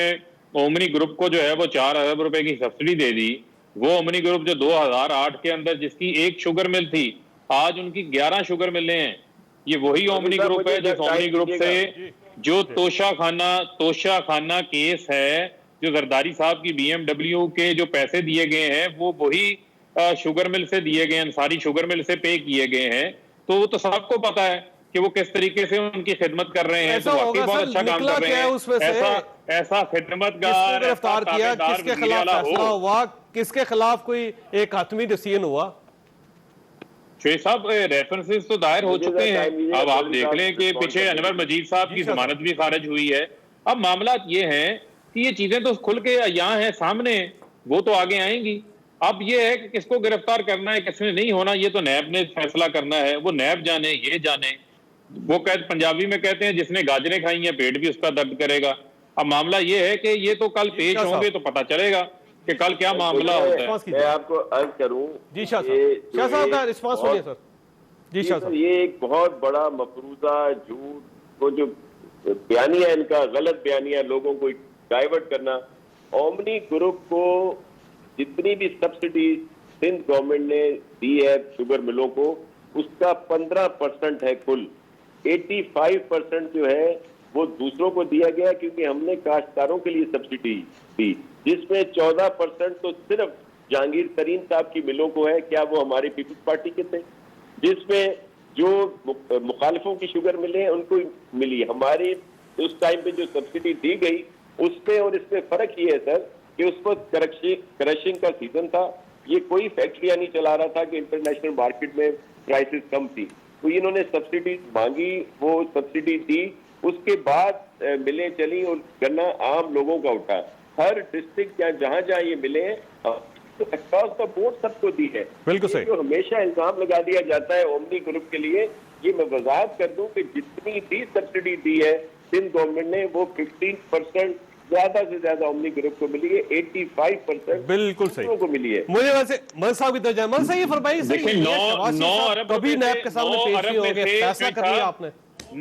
ओमनी ग्रुप को जो है वो 4 अरब रुपए की सब्सिडी दे दी, वो ओमनी ग्रुप जो 2008 के अंदर जिसकी 1 शुगर मिल थी, आज उनकी 11 शुगर मिलें हैं। ये वही ओमनी ग्रुप है जिस ओमनी ग्रुप से जो तोशाखाना केस है, जो जरदारी साहब की BMW के जो पैसे दिए गए हैं वो वही शुगर मिल से दिए गए, अंसारी शुगर मिल से पे किए गए हैं। तो वो तो सबको पता है कि वो किस तरीके से उनकी खिदमत कर रहे हैं। तो वाकई बहुत अच्छा काम कर रहे हैं। ऐसा खिदमतगार गिरफ्तार किया, किसके खिलाफ फैसला हुआ, किसके खिलाफ कोई एक हतमी डिसीजन हुआ? शेख साहब, रेफरेंसेस तो दायर हो चुके हैं। अब आप देख लें कि पीछे अनवर मजीद साहब की जमानत भी खारिज हुई है। अब मामला ये है कि ये चीजें तो खुल के यहाँ है सामने, वो तो आगे आएंगी। अब ये है कि किसको गिरफ्तार करना है, किसने नहीं होना, ये तो नैब ने फैसला करना है। वो नैब जाने, ये जाने। वो पंजाबी में कहते हैं जिसने गाजरें खाई हैं पेट भी उसका दर्द करेगा। अब मामला ये है कि ये तो कल पेश होंगे तो पता चलेगा कि कल क्या मामला होता है। मैं आपको अर्ज करूं, जी शाह साहब का रिस्पांस सुनिए सर। जी शाह साहब, ये एक बहुत बड़ा मफरूजा झूठ, वो जो बयानिया इनका गलत बयानिया, लोगों को डाइवर्ट करना। ओमनी ग्रुप को जितनी भी सब्सिडी सिंध गवर्नमेंट ने दी है शुगर मिलों को, उसका 15% है कुल। 85% जो है वो दूसरों को दिया गया, क्योंकि हमने काश्तकारों के लिए सब्सिडी दी, जिसमें 14% तो सिर्फ जहांगीर तरीन साहब की मिलों को है। क्या वो हमारी पीपल्स पार्टी के थे? जिसमें जो मुखालिफों की शुगर मिले हैं उनको मिली। हमारी उस टाइम पे जो सब्सिडी दी गई उसमें और इसमें फर्क ये है सर कि उस वक्त क्रशिंग का सीजन था, ये कोई फैक्ट्रियां नहीं चला रहा था कि इंटरनेशनल मार्केट में प्राइसेस कम थी, तो इन्होंने सब्सिडी मांगी, वो सब्सिडी दी, उसके बाद मिलें चली और गन्ना आम लोगों का उठा। हर डिस्ट्रिक्ट या जहां जहां ये मिले हैं तो अक्रॉस द बोर्ड सबको दी है। बिल्कुल सही। जो हमेशा इल्जाम लगा दिया जाता है ओमनी ग्रुप के लिए, ये मैं वजाहत कर दूं कि जितनी भी सब्सिडी दी है सिंध गवर्नमेंट ने, वो 15% ज्यादा से ज्यादा ओमनी ग्रुप को मिली है, 85% बिल्कुल सही को मिली है। मुझे वैसे मन साहब की तरफ जाए, मन साहब ये फरमाइए सर, देखिए, 9 अरब कभी नैब के सामने पेश नहीं हो गए, फैसला कर लिया आपने।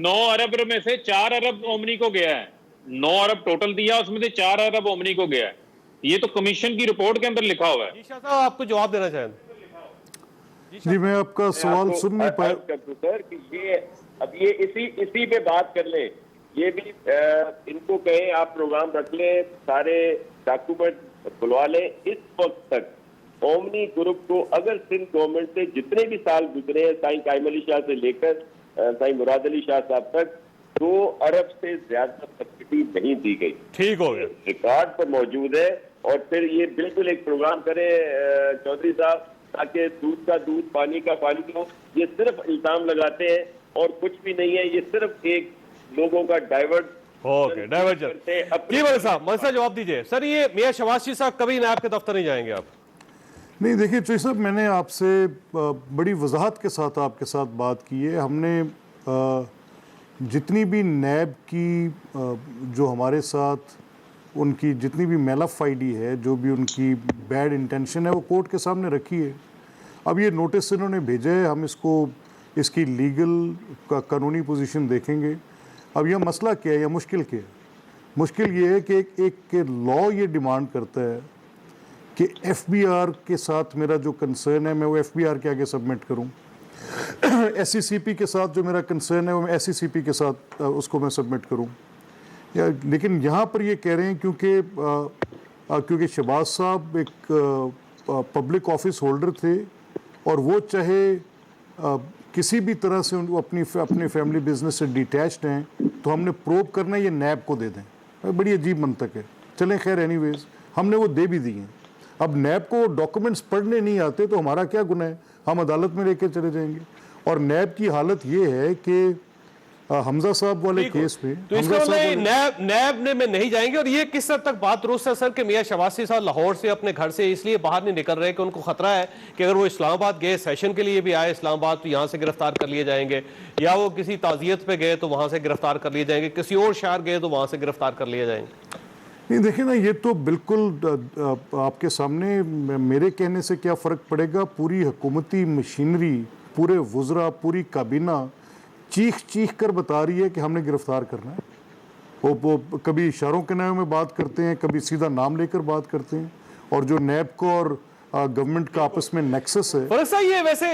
9 अरब में से 4 अरब ओमनी को गया है। 9 अरब टोटल दिया, उसमें से 4 अरब ओमनी को गया है। ये तो कमीशन की रिपोर्ट के अंदर लिखा हुआ है। जी शाह साहब, आपको जवाब देना चाहें। जी, मैं आपका सवाल सुन नहीं पाया सर कि ये अब ये इसी पे बात कर लें। ये भी इनको कहें आप प्रोग्राम रख लें, सारे डॉक्यूमेंट बुलवा लें। इस वक्त तक ओमनी ग्रुप को अगर सिंध गवर्नमेंट से जितने भी साल गुजरे हैं, साईं कायम अली शाह से लेकर साईं मुराद अली शाह साहब तक, 2 अरब से ज्यादा सब्सिडी नहीं दी गई। ठीक हो गया, रिकॉर्ड पर मौजूद है। और फिर ये बिल्कुल एक प्रोग्राम करें चौधरी साहब, ताकि दूध का दूध, पानी का पानी हो। ये सिर्फ इल्जाम लगाते हैं और कुछ भी नहीं है, ये सिर्फ एक लोगों का डाइवर्ट डाइवर्जन। जी बोले साहब, मन साहब जवाब दीजिए। सर, ये मियां शवाशी साहब कभी नैब के दफ्तर नहीं जाएंगे आप? नहीं, देखिए चौधरी साहब, मैंने आपसे बड़ी वजाहत के साथ आपके साथ बात की है। हमने जितनी भी नैब की जो हमारे साथ उनकी जितनी भी मेलाफाइडी है, जो भी उनकी बैड इंटेंशन है, वो कोर्ट के सामने रखी है। अब ये नोटिस इन्होंने भेजा है, हम इसकी लीगल कानूनी पोजीशन देखेंगे। अब यह मसला क्या है या मुश्किल क्या है? मुश्किल ये है कि एक लॉ ये डिमांड करता है कि एफबीआर के साथ मेरा जो कंसर्न है मैं वो एफबीआर के आगे सबमिट करूं, एससीसीपी के साथ जो मेरा कंसर्न है वो मैं एससीसीपी के साथ उसको मैं सबमिट करूं। लेकिन यहाँ पर ये कह रहे हैं क्योंकि शहबाज साहब एक पब्लिक ऑफिस होल्डर थे और वो चाहे किसी भी तरह से अपनी फैमिली बिजनेस से डिटैच्ड हैं, तो हमने प्रोब करना ये नैब को दे दें। बड़ी अजीब मंतक है। चलें, खैर एनीवेज हमने वो दे भी दी हैं। अब नैब को डॉक्यूमेंट्स पढ़ने नहीं आते तो हमारा क्या गुनाह है? हम अदालत में लेके चले जाएंगे। और नैब की हालत ये है कि हमजा साहब वाले केस में तो इसका मतलब नैब ने में नहीं जाएंगे। और ये किस हद तक बात दुरुस्त है सर कि मियां शवासी साहब लाहौर से अपने घर से इसलिए बाहर नहीं निकल रहे कि उनको खतरा है कि अगर वो इस्लामाबाद गए, सेशन के लिए भी आए इस्लामाबाद, तो यहाँ से गिरफ्तार कर लिए जाएंगे, या वो किसी ताजियत पे गए तो वहां से गिरफ्तार कर लिए जाएंगे, किसी और शहर गए तो वहां से गिरफ्तार कर लिए जाएंगे। नहीं, देखिए ना, ये तो बिल्कुल आपके सामने मेरे कहने से क्या फ़र्क पड़ेगा। पूरी हुकूमती मशीनरी, पूरे वज़रा, पूरी काबीना चीख कर बता रही है कि हमने गिरफ्तार करना है। वो कभी इशारों के नाम में बात करते हैं, कभी सीधा नाम लेकर बात करते हैं। और जो नैब को और गवर्नमेंट का आपस में नेक्सस है। पर सर, ये वैसे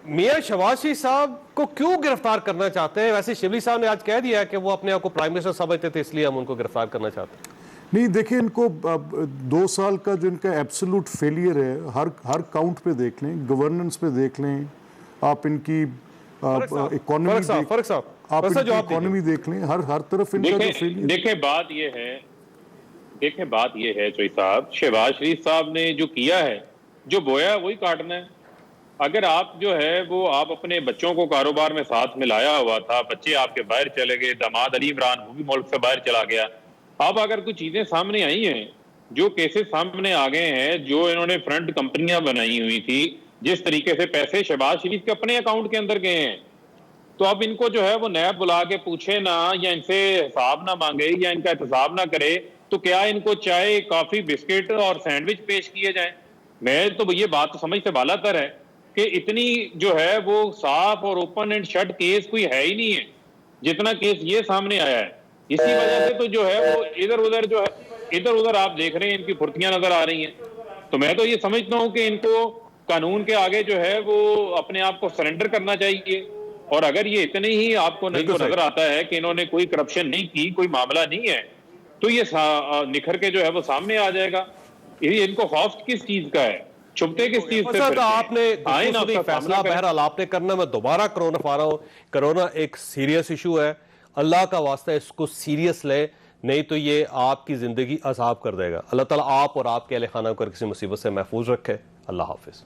मियां शवासी साहब को क्यों गिरफ्तार करना चाहते हैं? वैसे शिबली साहब ने आज कह दिया कि वो अपने आप को प्राइम मिनिस्टर समझते थे, इसलिए हम उनको गिरफ्तार करना चाहते हैं। नहीं, देखिए, इनको 2 साल का जो इनका एब्सोल्यूट फेलियर है, हर काउंट पे देख लें, गवर्नेंस पे देख लें, आप इनकी इकोनॉमी देख लें, हर तरफ इनका जो फेलियर। देखिए बात ये है चौधरी साहब, शहबाज शरीफ साहब ने जो किया है, जो बोया वही काटना है। अगर आप जो है वो आप अपने बच्चों को कारोबार में साथ में लाया हुआ था, बच्चे आपके बाहर चले गए, दामाद अली इमरान वो भी मुल्क से बाहर चला गया। अब अगर कुछ चीजें सामने आई हैं, जो केसेस सामने आ गए हैं, जो इन्होंने फ्रंट कंपनियां बनाई हुई थी, जिस तरीके से पैसे शहबाज शरीफ के अपने अकाउंट के अंदर गए हैं, तो अब इनको जो है वो नैब बुला के पूछे ना, या इनसे हिसाब ना मांगे, या इनका एहतसाब ना करे, तो क्या इनको चाय, कॉफी, बिस्किट और सैंडविच पेश किए जाएं? मैं तो ये बात तो समझ से बालातर है कि इतनी जो है वो साफ और ओपन एंड शट केस कोई है ही नहीं है जितना केस ये सामने आया है। इसी वजह से तो जो है वो इधर उधर आप देख रहे हैं, इनकी फुर्तियां नजर आ रही हैं। तो मैं तो ये समझता हूं कि इनको कानून के आगे जो है वो अपने आप को सरेंडर करना चाहिए। और अगर ये इतने ही आपको नहीं नजर आता है कि इन्होंने कोई करप्शन नहीं की, कोई मामला नहीं है, तो ये निखर के जो है वो सामने आ जाएगा। ये इनको खौफ किस चीज का है, छुपते किस चीज से? आपने फैसला बहरहाल आपने करना। मैं दोबारा कोरोना पा रहा हूं, कोरोना एक सीरियस इशू है, अल्लाह का वास्ता इसको सीरियस ले, नहीं तो ये आपकी जिंदगी अजाब कर देगा। अल्लाह ताला आप और आपके अहले खाना को किसी मुसीबत से महफूज रखे। अल्लाह हाफिज।